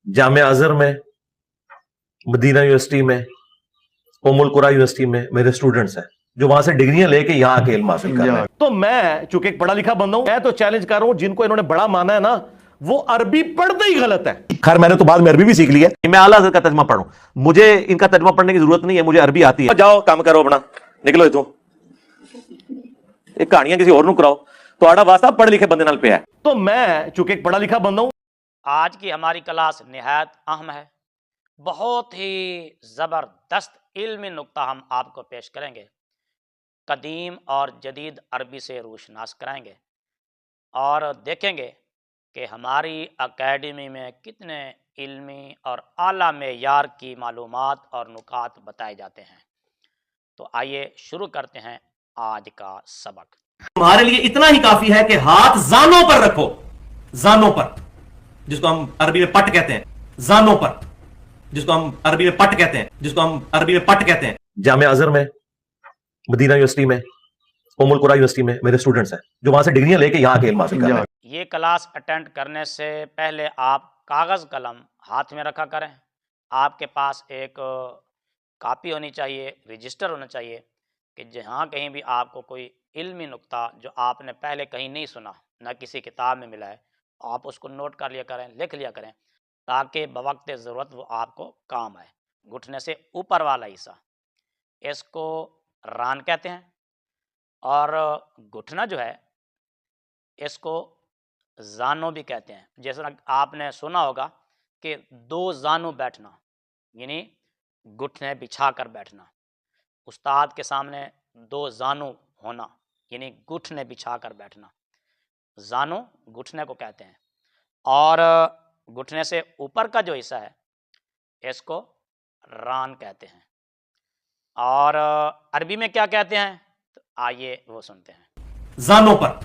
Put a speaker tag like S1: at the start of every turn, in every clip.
S1: जामिया अजहर में, Medina university में, उम्मुल कुरा यूनिवर्सिटी में मेरे स्टूडेंट्स हैं जो वहां से डिग्रियां लेके यहां आके इल्म हासिल कर रहे हैं। तो मैं चूंकि एक पढ़ा लिखा बंदा हूं, मैं तो चैलेंज कर रहा हूं जिनको इन्होंने बड़ा माना है ना, वो अरबी पढ़ते ही गलत है। खैर मैंने तो बाद में अरबी भी सीख लिया, मैं आला हज़रत का तर्जुमा पढ़ूं, मुझे इनका तर्जुमा पढ़ने की जरूरत नहीं है, मुझे अरबी आती है। जाओ काम करो अपना, निकलो इथों, एक कहानियां किसी और नूं कराओ, तो आड़ा वास्ता पढ़े लिखे बंदे नाल पिया है। तो मैं चूंकि एक पढ़ा लिखा बंदा हूं।
S2: आज की हमारी क्लास निहायत अहम है। बहुत ही ज़बरदस्त इल्मी नुक्ता हम आपको पेश करेंगे। कदीम और जदीद अरबी से रोशनास कराएंगे और देखेंगे कि हमारी अकेडमी में कितने इल्मी और आला मेयार की मालूमात और नुकात बताए जाते हैं। तो आइए शुरू करते हैं आज का सबक।
S1: तुम्हारे लिए इतना ही काफी है कि हाथ जानों पर रखो, जानों पर, जिसको हम अरबी में पट कहते हैं, जानों पर, जिसको हम अरबी में पट कहते हैं, जिसको हम अरबी में पट कहते हैं। जामिया अजहर में, मदीना यूनिवर्सिटी में, उम्मुल कुरा यूनिवर्सिटी में मेरे स्टूडेंट्स हैं जो वहां से डिग्रियां लेके यहां आके इल्म हासिल कर रहे हैं।
S2: ये क्लास अटेंड करने से पहले आप कागज़ कलम हाथ में रखा करें। आपके पास एक कापी होनी चाहिए, रजिस्टर होना चाहिए कि जहाँ कहीं भी आपको कोई इल्मी नुक्ता जो आपने पहले कहीं नहीं सुना, ना किसी किताब में मिला है, आप उसको नोट कर लिया करें, लिख लिया करें, ताकि बवक्त ज़रूरत वो आपको काम आए। घुटने से ऊपर वाला हिस्सा, इसको रान कहते हैं, और घुटना जो है इसको जानू भी कहते हैं। जैसा आपने सुना होगा कि दो जानू बैठना, यानी घुटने बिछा कर बैठना। उस्ताद के सामने दो जानू होना, यानी घुटने बिछा कर बैठना। जानू घुटने को कहते हैं, और घुटने से ऊपर का जो हिस्सा है इसको रान कहते हैं। और अरबी में क्या कहते हैं, तो आइए वो सुनते हैं।
S1: जानों पर,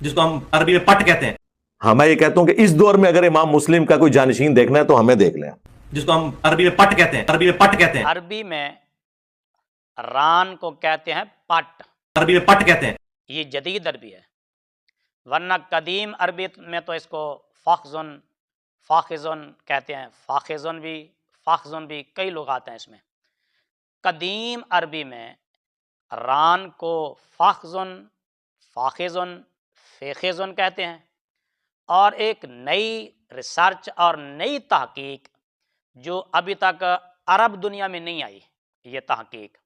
S1: जिसको हम अरबी में पट कहते हैं। हाँ, मैं ये कहता हूं कि इस दौर में अगर इमाम मुस्लिम का कोई जानशीन देखना है तो हमें देख लें, जिसको हम अरबी में पट कहते हैं, अरबी में पट कहते हैं।
S2: अरबी में रान को कहते हैं पट,
S1: अरबी में पट कहते हैं।
S2: ये जदीद अरबी है, वरना कदीम अरबी में तो इसको फ़ाख़ज़ुन, फ़ाख़िज़ुन कहते हैं। फ़ाख़िज़ुन भी कई लोग आते हैं इसमें। कदीम अरबी में रान को फ़ाख़िज़ुन, फ़ाख़िज़ुन, फ़ेख़िज़ुन कहते हैं। और एक नई रिसर्च और नई तहकीक जो अभी तक अरब दुनिया में नहीं आई, ये तहकीक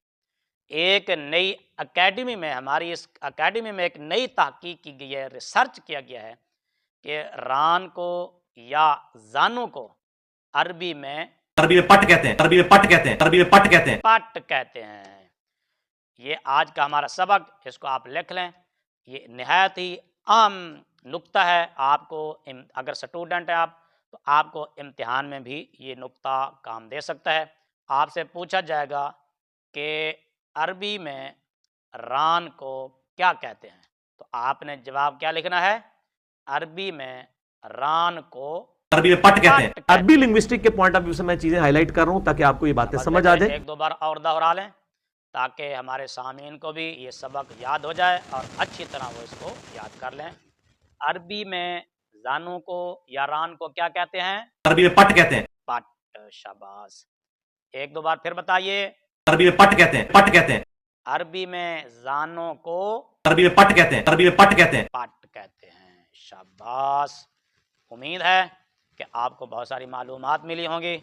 S2: एक नई एकेडमी में, हमारी इस एकेडमी में एक नई तहकीक की गई है, रिसर्च किया गया है कि रान को या जानू को अरबी में
S1: पट कहते हैं, अरबी में पट कहते हैं, अरबी में पट कहते हैं,
S2: पट कहते हैं। ये आज का हमारा सबक, इसको आप लिख लें। ये निहायत ही अहम नुक्ता है। आपको अगर स्टूडेंट है आप, तो आपको इम्तिहान में भी ये नुक्ता काम दे सकता है। आपसे पूछा जाएगा कि अरबी में रान को क्या कहते हैं, तो आपने जवाब क्या लिखना है, अरबी में रान को
S1: अरबी में पट कहते हैं। अरबी लिंग्विस्टिक के पॉइंट ऑफ व्यू से मैं चीजें हाईलाइट कर रहा हूं ताकि आपको ये बातें समझ आ जाए।
S2: एक दो बार और दोहरा लें ताकि हमारे सामीन को भी ये सबक याद हो जाए और अच्छी तरह वो इसको याद कर लें। अरबी में जानू को या रान को क्या कहते हैं,
S1: अरबी में पट कहते हैं।
S2: पट, शाबाश। एक दो बार फिर बताइए।
S1: अरबी में पट कहते हैं, पट कहते हैं।
S2: अरबी में जानू को
S1: अरबी में पट कहते हैं, अरबी में पट कहते हैं,
S2: पट कहते हैं। शाबाश। उम्मीद है कि आपको बहुत सारी मालूमात मिली होंगी।